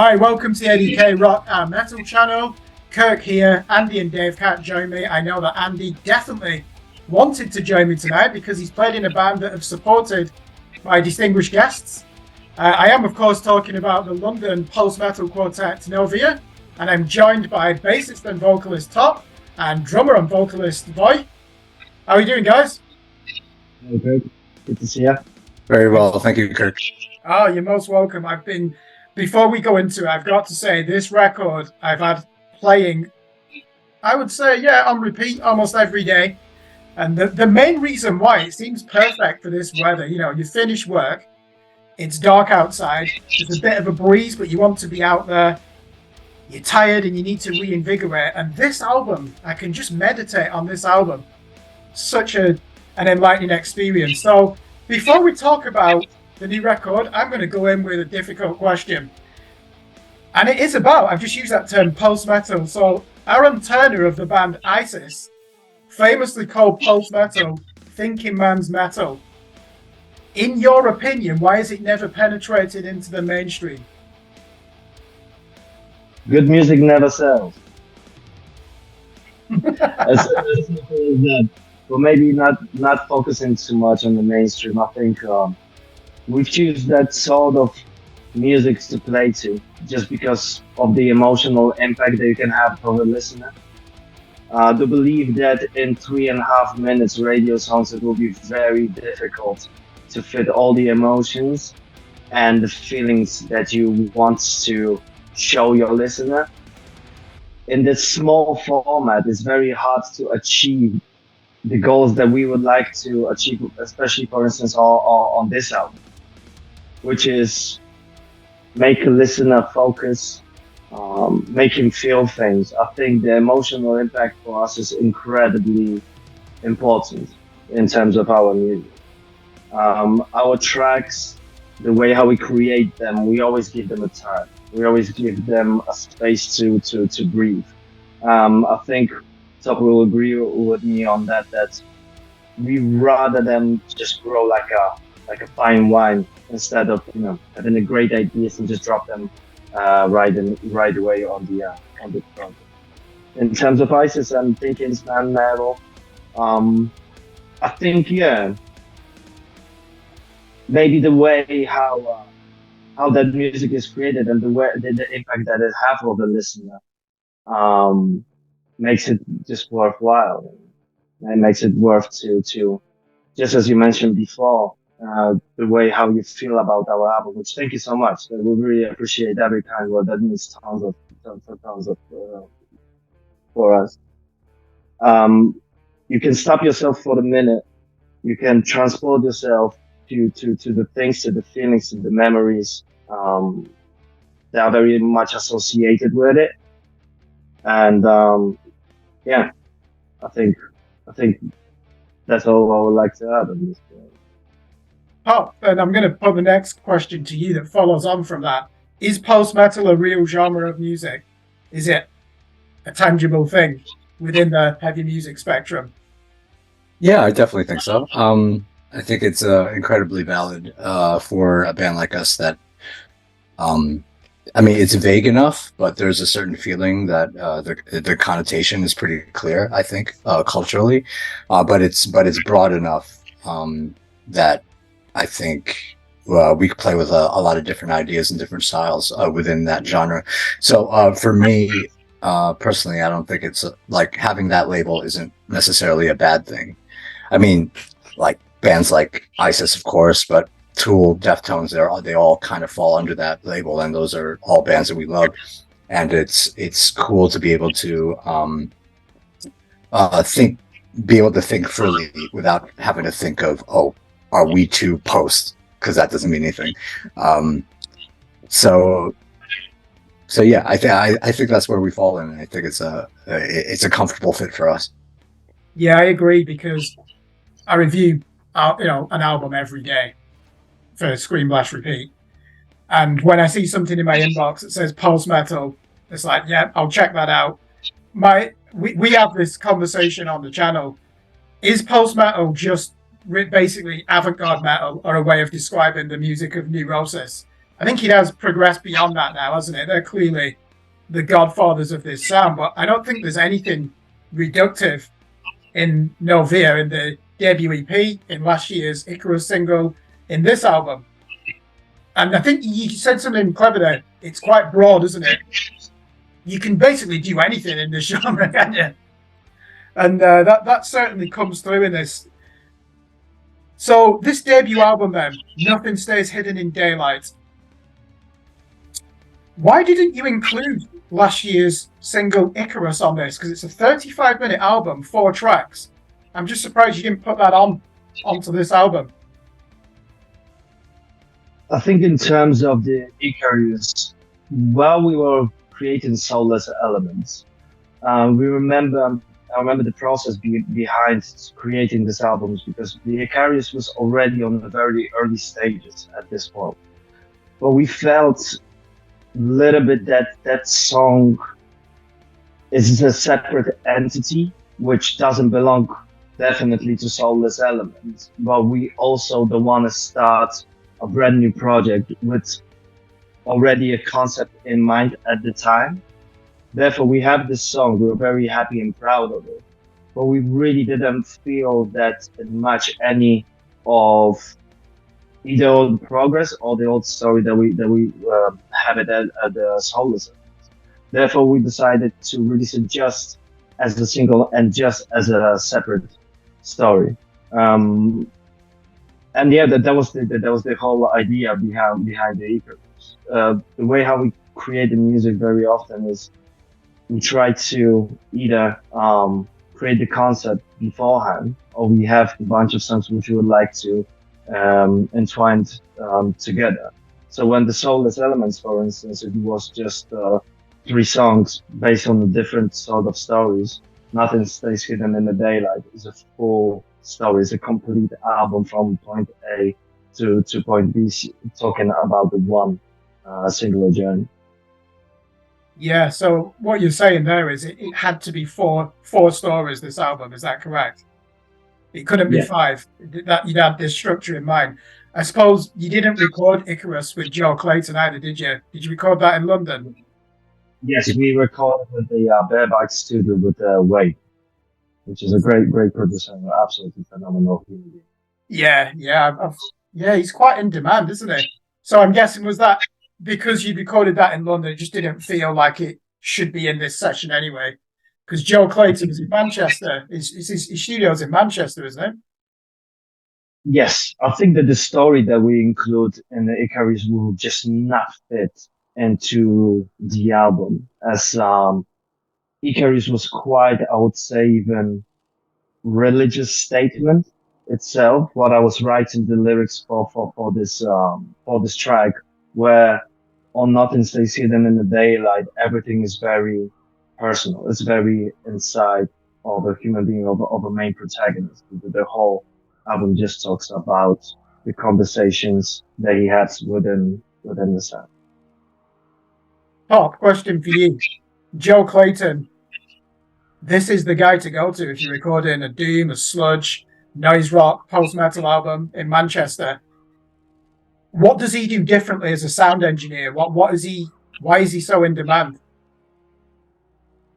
Hi, welcome to the A.D.K Rock and Metal channel. Kirk here. Andy and Dave can't join me. I know that Andy definitely wanted to join me tonight because he's played in a band that have supported my distinguished guests. I am, of course, talking about the London post-metal quartet Novere, and I'm joined by bassist and vocalist Top and drummer and vocalist Boy. How are you doing, guys? Hey, Kirk. Good to see you. Very well, thank you, Kirk. Oh, you're most welcome. Before we go into it, I've got to say, this record I've had playing, I would say, on repeat almost every day. And the main reason why it seems perfect for this weather, you finish work, it's dark outside, there's a bit of a breeze, but you want to be out there, you're tired and you need to reinvigorate. And this album, I can just meditate on this album. Such an enlightening experience. So before we talk about the new record, I'm going to go in with a difficult question. And it is about, I've just used that term, post-metal. So Aaron Turner of the band ISIS famously called post-metal thinking man's metal. In your opinion, why has it never penetrated into the mainstream? Good music never sells. As simple as that. But maybe not focusing too much on the mainstream. I think we choose that sort of music to play to just because of the emotional impact that you can have for the listener. To believe that in 3.5 minutes radio songs it will be very difficult to fit all the emotions and the feelings that you want to show your listener. In this small format, it's very hard to achieve the goals that we would like to achieve, especially, for instance, on this album, which is make a listener focus, make him feel things. I think the emotional impact for us is incredibly important in terms of our music. Our tracks, the way how we create them, we always give them a time. We always give them a space to breathe. I think Top will agree with me on that we rather than just grow like a fine wine instead of having a great ideas and just drop them right away on the front. In terms of ISIS and thinking man metal, I think maybe the way how that music is created and the impact that it has on the listener makes it just worthwhile. It makes it worth to just as you mentioned before, the way how you feel about our album, which thank you so much. We really appreciate every kind word. That means tons of for us. You can stop yourself for a minute. You can transport yourself to the things, to the feelings, to the memories that are very much associated with it. And I think that's all I would like to add on this. Oh, and I'm going to put the next question to you that follows on from that. Is post-metal a real genre of music? Is it a tangible thing within the heavy music spectrum? Yeah, I definitely think so. I think it's incredibly valid for a band like us that, it's vague enough, but there's a certain feeling that the connotation is pretty clear, I think, culturally, but it's broad enough that I think we could play with a lot of different ideas and different styles within that genre. So for me, personally, I don't think it's like having that label isn't necessarily a bad thing. I mean, like bands like ISIS, of course, but Tool, Deftones, they all kind of fall under that label, and those are all bands that we love. And it's cool to be able to think freely without having to think of, oh, are we too post? Because that doesn't mean anything. So yeah, I think that's where we fall in. I think it's a comfortable fit for us. Yeah, I agree, because I review an album every day for Scream Blast Repeat, and when I see something in my inbox that says post-metal, it's like, yeah, I'll check that out. We have this conversation on the channel. Is post-metal just basically avant-garde metal, or a way of describing the music of Neurosis? I think it has progressed beyond that now, hasn't it? They're clearly the godfathers of this sound, but I don't think there's anything reductive in Novere, in the debut EP, in last year's Icarus single, in this album. And I think you said something clever there. It's quite broad, isn't it? You can basically do anything in this genre, can't you? And that certainly comes through in this. So this debut album then, Nothing Stays Hidden in Daylight. Why didn't you include last year's single Icarus on this? Because it's a 35-minute album, 4 tracks. I'm just surprised you didn't put that onto this album. I think in terms of the Icarus, while we were creating Soulless Elements, I remember the process behind creating these albums, because the Icarus was already on the very early stages at this point. But we felt a little bit that song is a separate entity, which doesn't belong definitely to Soulless Elements. But we also don't want to start a brand new project with already a concept in mind at the time. Therefore, we have this song. We're very happy and proud of it, but we really didn't feel that it matched any of either old progress or the old story that we have it at the Soulless. Therefore, we decided to release it just as a single and just as a separate story. And yeah, that was the whole idea behind the Icarus. The way how we create the music very often is we try to either create the concept beforehand, or we have a bunch of songs which we would like to entwine together. So when the Soulless Elements, for instance, it was just 3 songs based on the different sort of stories. Nothing Stays Hidden in the Daylight is a full story, it's a complete album from point A to point B, talking about the one singular journey. Yeah, so what you're saying there is it had to be four stories, this album, is that correct? It couldn't be 5. That you'd had this structure in mind. I suppose you didn't record Icarus with Joe Clayton either, did you? Did you record that in London? Yes, we recorded with the Barebike studio with Wade, which is a great producer and absolutely phenomenal human being. Yeah, he's quite in demand, isn't he? So I'm guessing, was that because you recorded that in London, it just didn't feel like it should be in this session anyway? Because Joe Clayton is in Manchester. His studio's in Manchester, isn't it? Yes, I think that the story that we include in the Icarus will just not fit into the album, as Icarus was quite, I would say, even religious statement itself. What I was writing the lyrics for this track, where on Nothing Stays Hidden in the Daylight, everything is very personal. It's very inside of a human being, of a main protagonist. The whole album just talks about the conversations that he has within the sound. Top question for you. Joe Clayton, this is the guy to go to if you're recording a doom, a sludge, noise rock, post-metal album in Manchester. What does he do differently as a sound engineer? Why is he so in demand?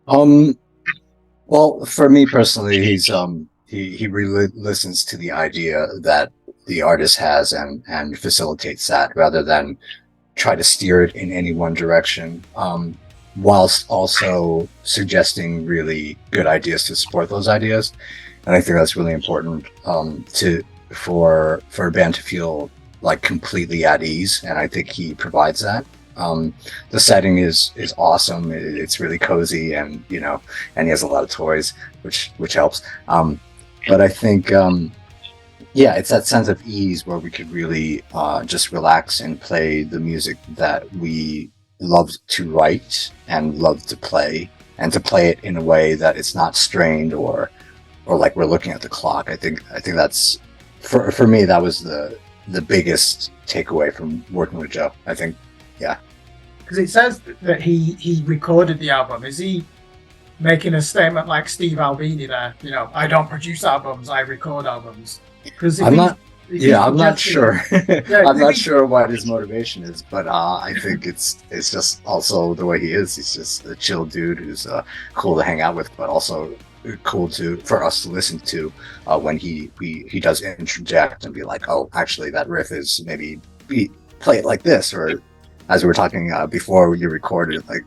Well, for me personally, he's he really listens to the idea that the artist has and facilitates that, rather than try to steer it in any one direction, whilst also suggesting really good ideas to support those ideas. And I think that's really important for a band to feel like completely at ease, and I think he provides that. The setting is awesome. It's really cozy, and and he has a lot of toys, which helps. But I think it's that sense of ease where we could really just relax and play the music that we love to write and love to play, and to play it in a way that it's not strained or like we're looking at the clock. I think that's for me, that was the biggest takeaway from working with Joe. I think, yeah. Because it says that he recorded the album. Is he making a statement like Steve Albini there? I don't produce albums, I record albums. Because Yeah, I'm not sure. Yeah, I'm not sure what his motivation is, but I think it's just also the way he is. He's just a chill dude who's cool to hang out with, but also cool for us to listen to when he does interject and be like, oh, actually, that riff is maybe play it like this, or as we were talking before you recorded, like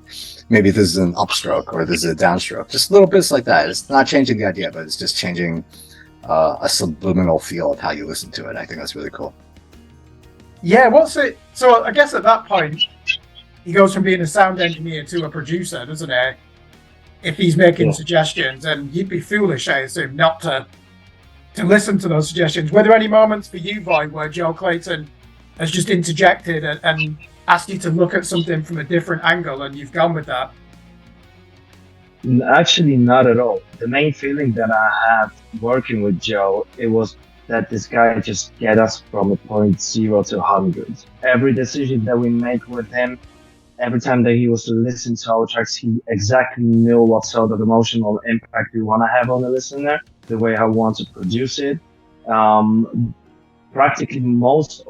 maybe this is an upstroke or this is a downstroke, just little bits like that. It's not changing the idea, but it's just changing a subliminal feel of how you listen to it. I think that's really cool. Yeah, what's it? So I guess at that point, he goes from being a sound engineer to a producer, doesn't he? If he's making suggestions, and you'd be foolish, I assume, not to listen to those suggestions. Were there any moments for you, Void, where Joe Clayton has just interjected and asked you to look at something from a different angle, and you've gone with that? Actually, not at all. The main feeling that I had working with Joe, it was that this guy just get us from a point 0 to 100. Every decision that we make with him, every time that he was to listen to our tracks, he exactly knew what sort of emotional impact we want to have on the listener, the way I want to produce it. Practically most,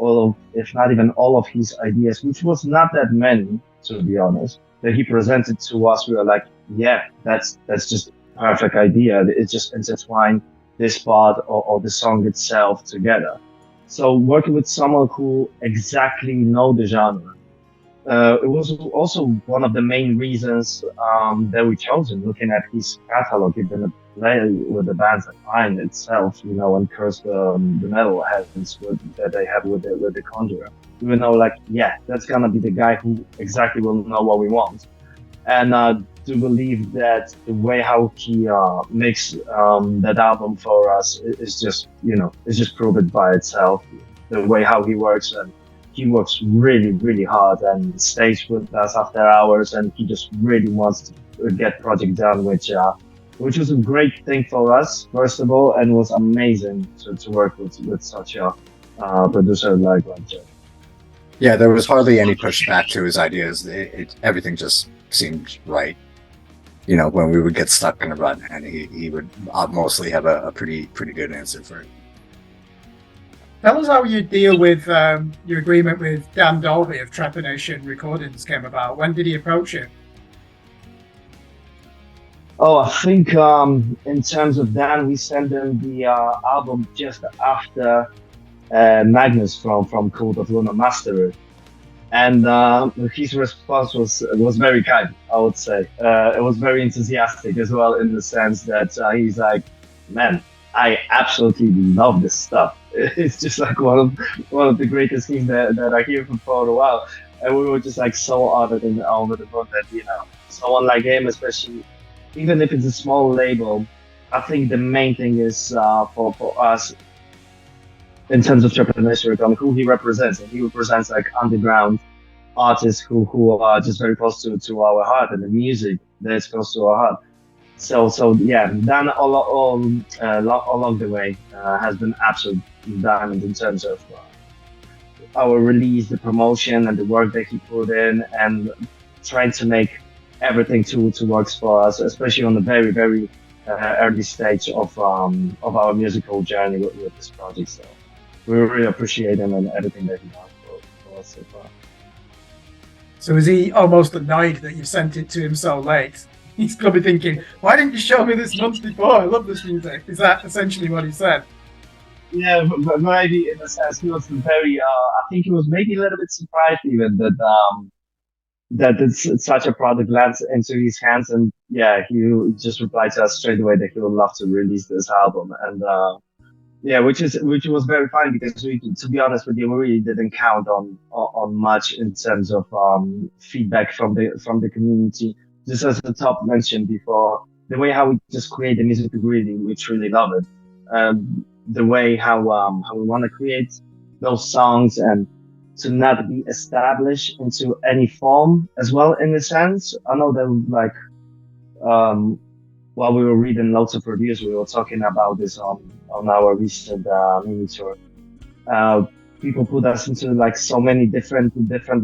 if not even all of his ideas, which was not that many, to be honest, that he presented to us, we were like, yeah, that's just a perfect idea. It just intertwined this part or the song itself together. So working with someone who exactly know the genre, it was also one of the main reasons that we chose him, looking at his catalog, even the play with the bands like Fine itself, and Curse the metal heads that they have with the Conjurer. We know, like, yeah, that's gonna be the guy who exactly will know what we want. And to believe that the way how he makes that album for us is just, it's just proven by itself. The way how he works, and he works really, really hard and stays with us after hours, and he just really wants to get project done, which was a great thing for us, first of all, and was amazing to work with such a producer like Joe. Yeah, there was hardly any pushback to his ideas. Everything just seemed right. When we would get stuck in a rut, and he would mostly have a pretty good answer for it. Tell us how you deal with your agreement with Dan Dolby of Trepanation Recordings came about. When did he approach you? Oh, I think in terms of Dan, we sent him the album just after Magnus from Cult of Luna Mastered. And his response was very kind, I would say. It was very enthusiastic as well, in the sense that he's like, man, I absolutely love this stuff. It's just like one of the greatest things that I hear from for a while. And we were just like so honored and over the moon that, someone like him, especially, even if it's a small label, I think the main thing is for us, in terms of Trepanation, who he represents. And he represents like underground artists who are just very close to our heart, and the music that is close to our heart. So yeah, Dan all along the way has been absolute diamond in terms of our release, the promotion, and the work that he put in, and trying to make everything to work for us, especially on the very, very early stage of our musical journey with this project. So we really appreciate him and everything that he done for us so far. So is he almost annoyed that you sent it to him so late? He's probably thinking, why didn't you show me this months before? I love this music. Is that essentially what he said? Yeah, but maybe in a sense he was very, I think he was maybe a little bit surprised even that it's such a product lands into his hands. And yeah, he just replied to us straight away that he would love to release this album. And yeah, which was very fine, because we, to be honest with you, we really didn't count on much in terms of feedback from the community. Just as the top mentioned before, the way how we just create the music, we truly love it. The way how we want to create those songs, and to not be established into any form as well, in a sense. I know that, like, while we were reading lots of reviews, we were talking about this on our recent mini tour. People put us into like so many different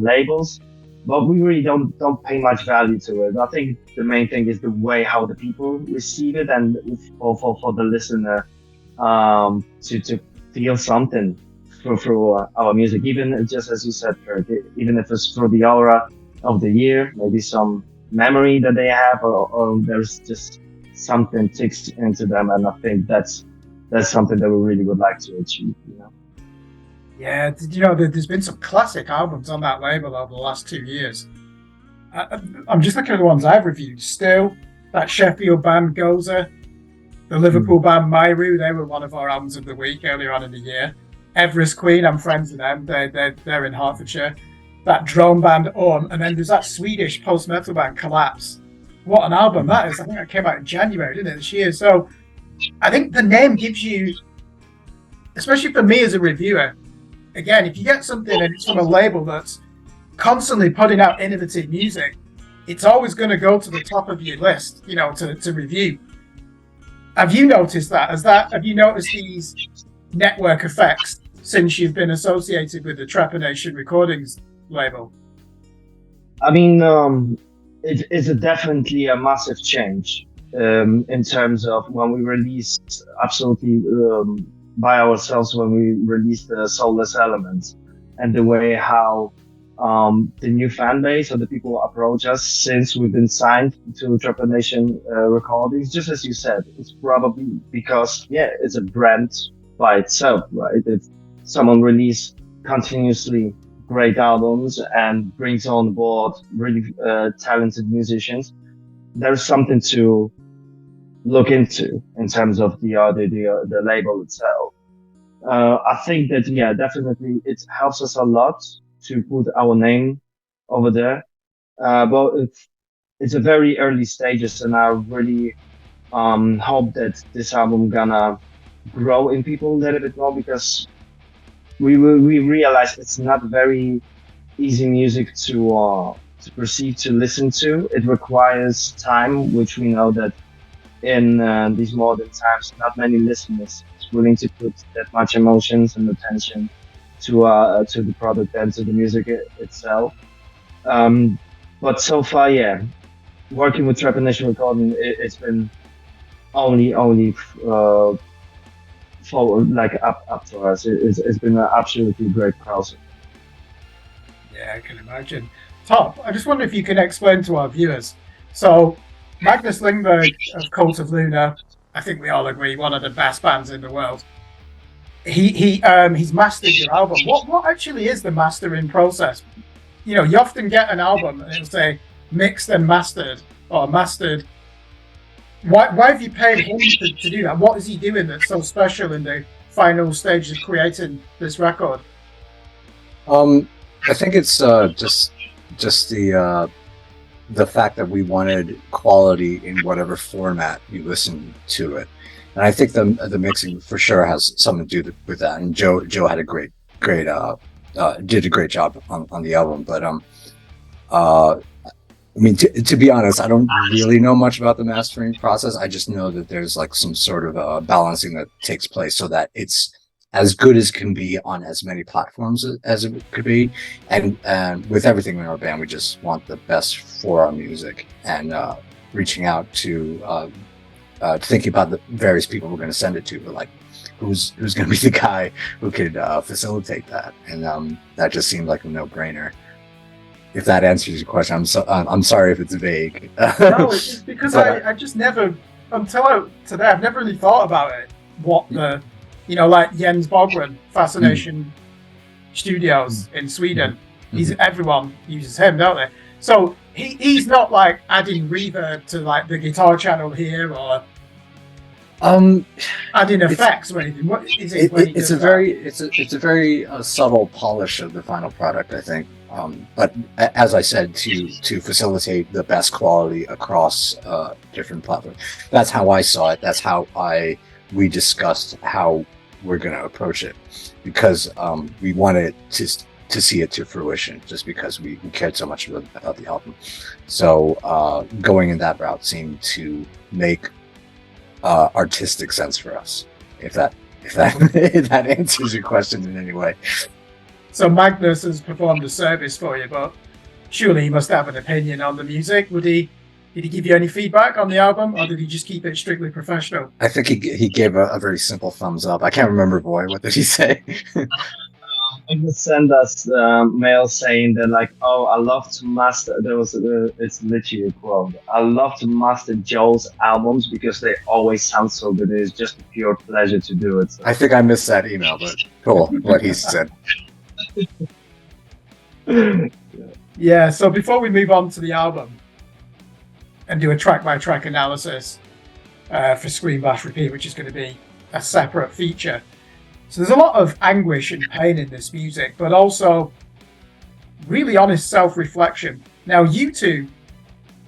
labels, but we really don't pay much value to it. I think the main thing is the way how the people receive it, and for the listener to feel something through our music, even just as you said, Kirk, even if it's through the aura of the year, maybe some memory that they have, or there's just something ticks into them, and I think that's something that we really would like to achieve. Yeah, you know, there's been some classic albums on that label over the last 2 years. I'm just looking at the ones I've reviewed. Still, that Sheffield band Goza, the Liverpool band Myru, they were one of our albums of the week earlier on in the year. Everest Queen, I'm friends with them. They're in Hertfordshire. That drone band and then there's that Swedish post-metal band Collapse. What an album that is. I think that came out in January, didn't it, this year? So I think the name gives you, especially for me as a reviewer, again, if you get something and it's from a label that's constantly putting out innovative music, it's always going to go to the top of your list, you know, to review. Have you noticed that? Have you noticed these network effects since you've been associated with the Trepanation Recordings label? I mean, it is definitely a massive change in terms of when we released absolutely by ourselves, when we released the Soulless Elements, and the way how the new fan base or the people approach us since we've been signed to Trepanation Recordings. Just as you said, it's probably because it's a brand by itself, right? If someone release continuously great albums and brings on board really talented musicians, there's something to look into in terms of the label itself. I think that definitely it helps us a lot to put our name over there, but it's a very early stages, and I really hope that this album gonna grow in people a little bit more, because we realize it's not very easy music to proceed to listen to. It requires time, which we know that in these modern times, not many listeners is willing to put that much emotions and attention to the product and to the music itself. But so far, working with Trepanation Recording, it's been only forward, like up to us. It's been an absolutely great process. Yeah, I can imagine. Top, I just wonder if you can explain to our viewers. So, Magnus Lindberg of Cult of Luna, I think we all agree, one of the best bands in the world. He's mastered your album. What actually is the mastering process? You know, you often get an album and it'll say mixed and mastered or mastered. Why have you paid him to do that? What is he doing that's so special in the final stage of creating this record? I think it's just the fact that we wanted quality in whatever format you listen to it, and I think the mixing for sure has something to do with that. And Joe had a great did a great job on the album, but I mean, to be honest, I don't really know much about the mastering process. I just know that there's like some sort of balancing that takes place so that it's as good as can be on as many platforms as it could be. And with everything in our band, we just want the best for our music, and reaching out to thinking about the various people we're going to send it to. We're like, who's going to be the guy who could facilitate that? And that just seemed like a no-brainer. If that answers your question, I'm sorry if it's vague. No, it's just because I just never, until today, I've never really thought about it. What the, you know, like Jens Bogren, Fascination Studios in Sweden. Everyone uses him, don't they? So he's not like adding reverb to like the guitar channel here or adding effects or anything. What is it? It's a very subtle polish of the final product, I think. But as I said, to facilitate the best quality across different platforms. That's how I saw it. That's how we discussed how we're going to approach it, because we wanted to see it to fruition, just because we cared so much about the album. So going in that route seemed to make artistic sense for us. If that if that answers your question in any way. So Magnus has performed a service for you, but surely he must have an opinion on the music. Did he give you any feedback on the album, or did he just keep it strictly professional? I think he gave a very simple thumbs up. I can't remember, boy. What did he say? People send us mail saying that like, oh, I love to master. It's literally a quote. I love to master Joel's albums because they always sound so good. It's just a pure pleasure to do it. So. I think I missed that email, but cool. What he said. Yeah. So before we move on to the album and do a track-by-track analysis for Scream Bash Repeat, which is going to be a separate feature. So there's a lot of anguish and pain in this music, but also really honest self-reflection. Now, you two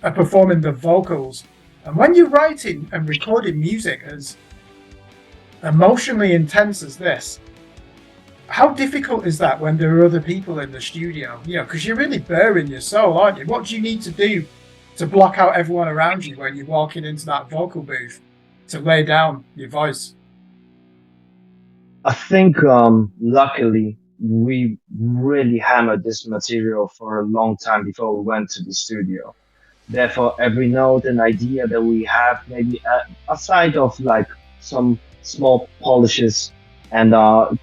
are performing the vocals, and when you're writing and recording music as emotionally intense as this, how difficult is that when there are other people in the studio? You know, because you're really bearing your soul, aren't you? What do you need to do to block out everyone around you when you're walking into that vocal booth to lay down your voice? I think, luckily, we really hammered this material for a long time before we went to the studio. Therefore, every note and idea that we have, maybe aside of like some small polishes and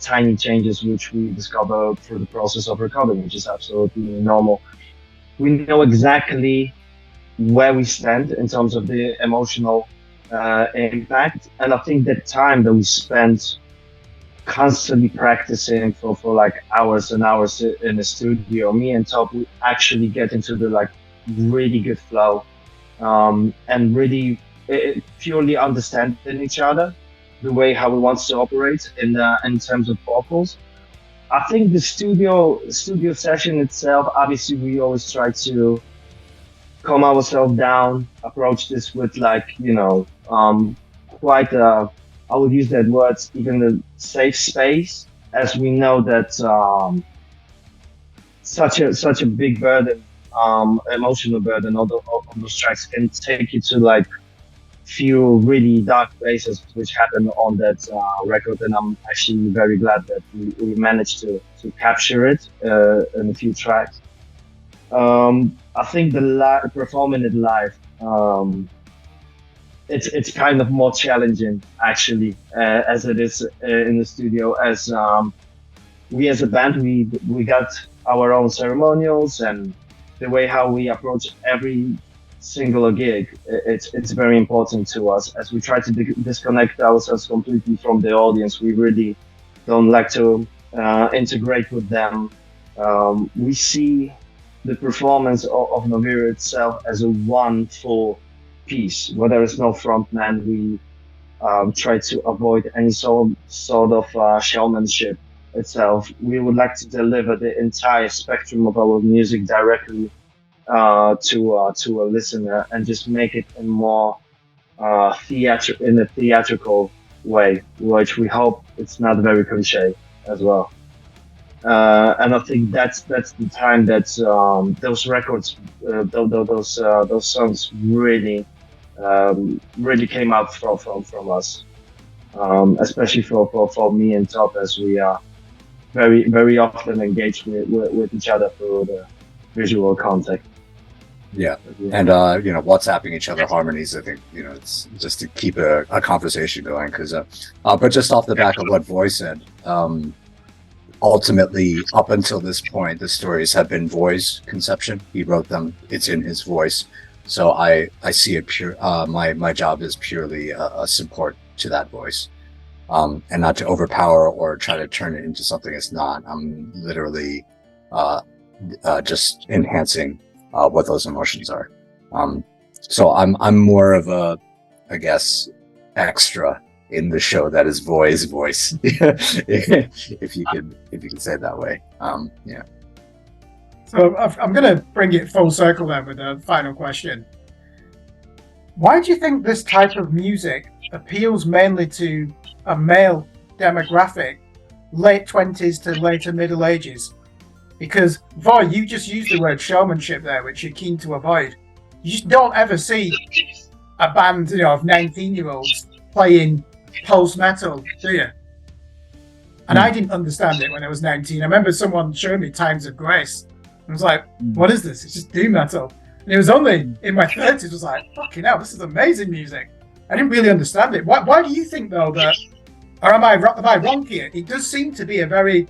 tiny changes which we discover through the process of recording, which is absolutely normal, we know exactly where we stand in terms of the emotional impact. And I think the time that we spent constantly practicing for like hours and hours in the studio, me and Top, we actually get into the like really good flow, and really purely understanding each other, the way how we want to operate in terms of vocals. I think the studio session itself, obviously we always try to calm ourselves down, approach this with like, quite I would use that word, even a safe space, as we know that such a big burden, emotional burden, all those tracks can take you to like few really dark places, which happened on that record, and I'm actually very glad that we managed to capture it in a few tracks. I think performing it live, it's kind of more challenging actually, as it is in the studio. As we as a band, we got our own ceremonials and the way how we approach every single gig. It's very important to us, as we try to disconnect ourselves completely from the audience. We really don't like to integrate with them. We see the performance of Novere itself as a one full piece, where there is no frontman. We try to avoid any sort of showmanship itself. We would like to deliver the entire spectrum of our music directly to a listener, and just make it in more in a theatrical way, which we hope it's not very cliche as well. And I think that's the time that those records, those songs really came out from us, especially for me and Top, as we are very often engaged with each other through the visual contact. Yeah, and WhatsApping each other harmonies. I think it's just to keep a conversation going. Because, but just off the back of what Voice said, ultimately, up until this point, the stories have been Voi's conception. He wrote them. It's in his voice. So I see it pure. My job is purely a support to that voice, and not to overpower or try to turn it into something it's not. I'm literally just enhancing what those emotions are. So I'm more of a, I guess, extra in the show that is Voi's voice, if you could say it that way. Yeah. So I'm going to bring it full circle then with a final question. Why do you think this type of music appeals mainly to a male demographic, late 20s to later middle ages? Because, Voy, you just used the word showmanship there, which you're keen to avoid. You just don't ever see a band, of 19-year-olds playing post-metal, do you? And I didn't understand it when I was 19. I remember someone showing me Times of Grace. I was like, what is this? It's just doom metal. And it was only in my 30s, I was like, fucking hell, this is amazing music. I didn't really understand it. Why do you think, though, that, or am I wrong here? It does seem to be a very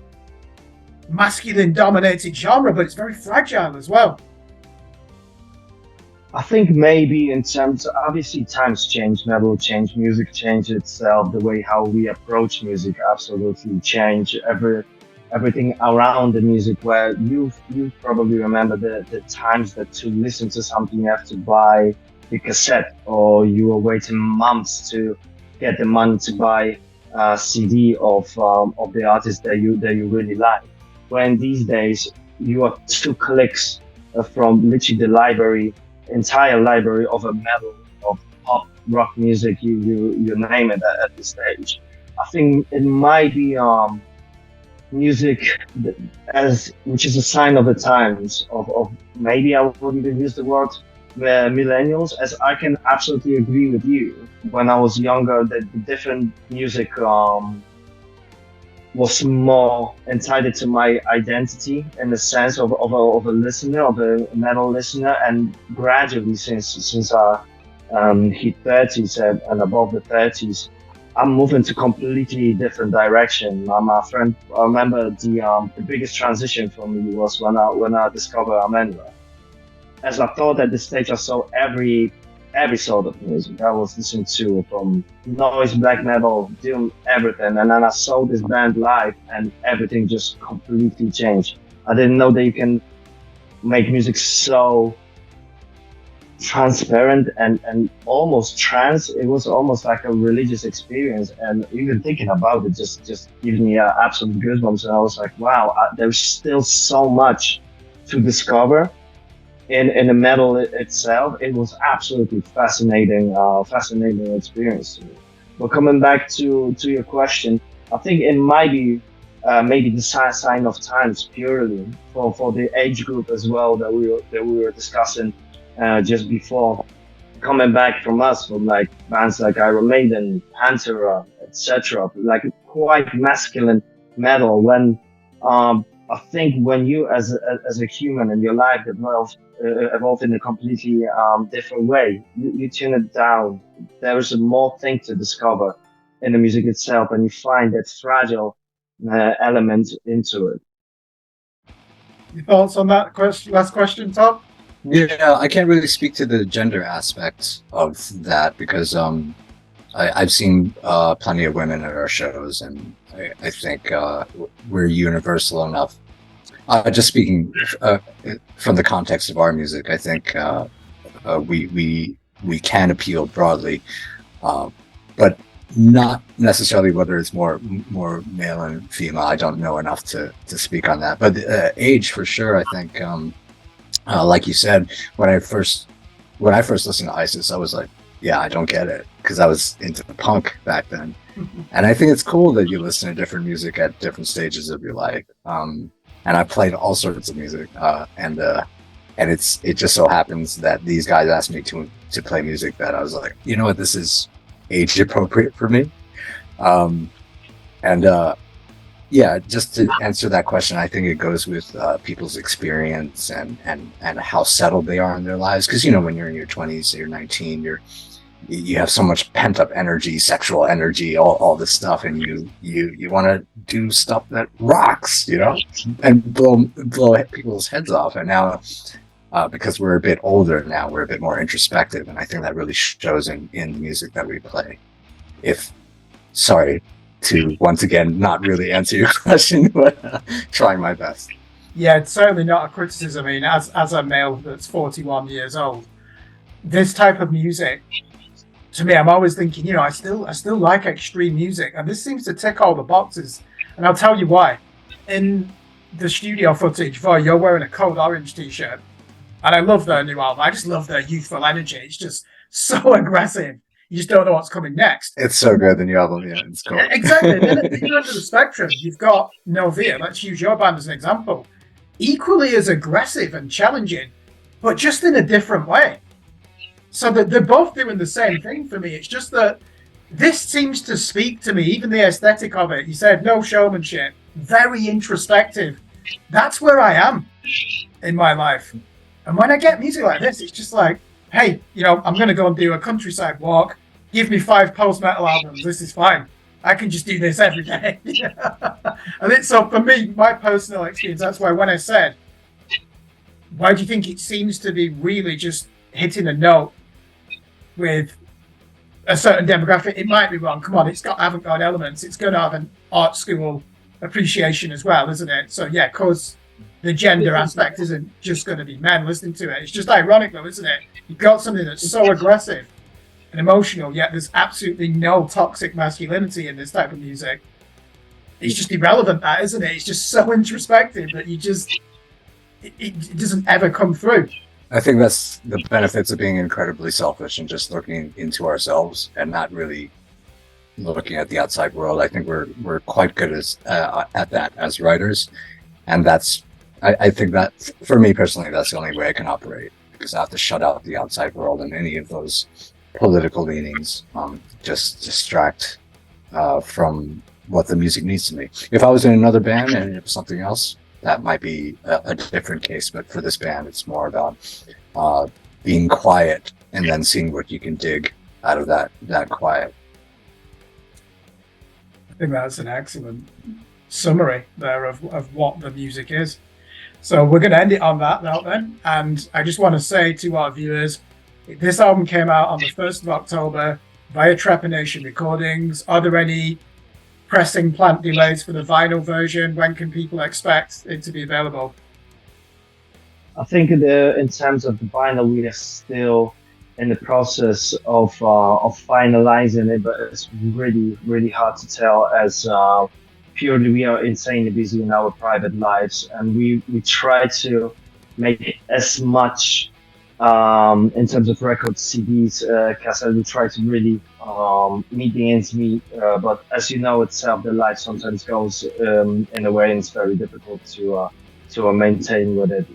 masculine dominated genre, but it's very fragile as well. I think maybe in terms, obviously times change, metal change, music change itself, the way how we approach music absolutely change. Everything around the music, where you probably remember the times that to listen to something you have to buy the cassette, or you were waiting months to get the money to buy a CD of the artist that you really like. When these days you are 2 clicks from literally the entire library of a metal, of pop, rock music, you name it at this stage. I think it might be music as which is a sign of the times of maybe I wouldn't even use the word millennials, as I can absolutely agree with you. When I was younger, the different music was more entitled to my identity in the sense of a listener, of a metal listener, and gradually since I hit 30s and above the 30s, I'm moving to completely different direction. My friend, I remember the biggest transition for me was when I discovered Amendra. As I thought at this stage I saw every sort of music I was listening to, from noise, black metal, doom, everything. And then I saw this band live and everything just completely changed. I didn't know that you can make music so transparent and almost trance. It was almost like a religious experience, and even thinking about it just gives me absolute goosebumps. And I was like, wow, there's still so much to discover in the metal itself. It was absolutely fascinating experience to me. But coming back to your question, I think it might be maybe the sign of times purely for the age group as well that we were discussing just before. Coming back from us, from like bands like Iron Maiden, Pantera, etc., like quite masculine metal. When I think when you as a human in your life evolve in a completely different way, you tune it down. There is more thing to discover in the music itself, and you find that fragile element into it. Your thoughts on that last question, Tom? Yeah, I can't really speak to the gender aspect of that because I've seen plenty of women at our shows, and I think we're universal enough. Just speaking from the context of our music, I think we can appeal broadly, but not necessarily whether it's more male and female. I don't know enough to speak on that. But age for sure. I think, like you said, when I first listened to ISIS, I was like, yeah, I don't get it, because I was into punk back then. And I think it's cool that you listen to different music at different stages of your life. And I played all sorts of music, and it just so happens that these guys asked me to play music that I was like, you know what, this is age appropriate for me. Yeah, just to answer that question, I think it goes with people's experience and how settled they are in their lives. Because when you're in your 20s, you're 19, you have so much pent up energy, sexual energy, all this stuff, and you want to do stuff that rocks, and blow people's heads off. And now, because we're a bit older now, we're a bit more introspective, and I think that really shows in the music that we play. Sorry to once again not really answer your question, but trying my best. Yeah, it's certainly not a criticism. I mean, as a male that's 41 years old, this type of music, to me, I'm always thinking, I still like extreme music, and this seems to tick all the boxes. And I'll tell you why. In the studio footage, you're wearing a Code Orange t-shirt, and I love their new album. I just love their youthful energy. It's just so aggressive. You just don't know what's coming next. It's so good, the new album. Yeah, it's cool. Exactly. Then at the other end of the spectrum, you've got Novere. Let's use your band as an example. Equally as aggressive and challenging, but just in a different way. So that they're both doing the same thing for me. It's just that this seems to speak to me, even the aesthetic of it. You said no showmanship, very introspective. That's where I am in my life. And when I get music like this, it's just like, hey, I'm going to go and do a countryside walk. Give me 5 post-metal albums. This is fine. I can just do this every day. And it's so for me, my personal experience, that's why when I said, why do you think it seems to be really just hitting a note with a certain demographic? It might be wrong. Come on, it's got avant-garde elements. It's going to have an art school appreciation as well, isn't it? So yeah, because the gender aspect isn't just going to be men listening to it. It's just ironic though, isn't it? You've got something that's so aggressive and emotional, yet there's absolutely no toxic masculinity in this type of music. It's just irrelevant, that, isn't it? It's just so introspective that you just it doesn't ever come through. I think that's the benefits of being incredibly selfish and just looking into ourselves and not really looking at the outside world. I think we're quite good at that as writers, and I think that for me personally, that's the only way I can operate, because I have to shut out the outside world and any of those political leanings, just distract from what the music needs to be. If I was in another band and it was something else, that might be a different case. But for this band, it's more about being quiet and then seeing what you can dig out of that quiet. I think that's an excellent summary there of what the music is. So we're going to end it on that note then. And I just want to say to our viewers, this album came out on the 1st of October via Trepanation Recordings. Are there any pressing plant delays for the vinyl version? When can people expect it to be available? I think in terms of the vinyl, we are still in the process of finalizing it, but it's really, really hard to tell as purely we are insanely busy in our private lives, and we try to make as much in terms of records, CDs, cassette. We try to really meet the ends meet, but as you know itself, the life sometimes goes in a way, and it's very difficult to maintain with it.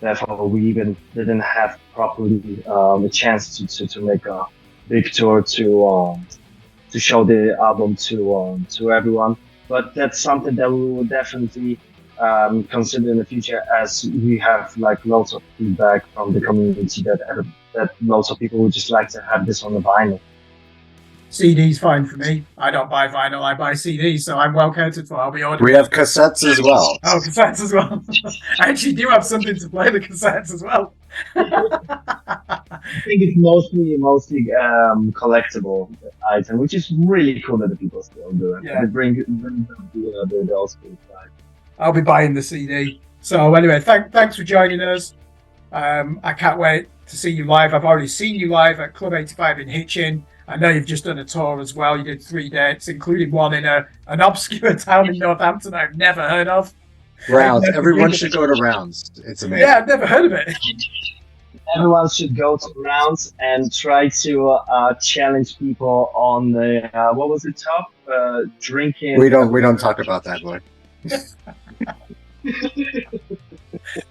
Therefore, we even didn't have properly the chance to make a big tour to show the album to everyone. But that's something that we will definitely consider in the future, as we have like lots of feedback from the community that lots of people would just like to have this on the vinyl. CD's fine for me. I don't buy vinyl, I buy CDs, so I'm well catered for. I'll be ordering. We have cassettes as well. Oh, cassettes as well. I actually do have something to play the cassettes as well. I think it's mostly collectible item, which is really cool that the people still do it. Yeah. They bring the old school side. I'll be buying the CD. So anyway, thanks for joining us. I can't wait to see you live. I've already seen you live at Club 85 in Hitchin. I know you've just done a tour as well. You did 3 dates, including one in an obscure town in Northampton I've never heard of. Rounds. Everyone should go to Rounds. It's amazing. Yeah, I've never heard of it. Everyone should go to Rounds and try to challenge people on the what was the top drinking. We don't talk about that, boy.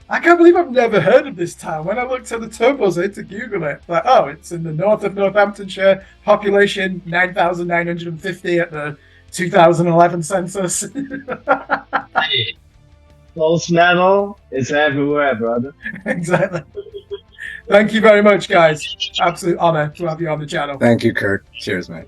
I can't believe I've never heard of this town. When I looked at the Turbos, I had to Google it. Like, oh, it's in the north of Northamptonshire, population 9,950 at the 2011 census. Close metal is everywhere, brother. Exactly. Thank you very much, guys. Absolute honor to have you on the channel. Thank you, Kirk. Cheers, mate.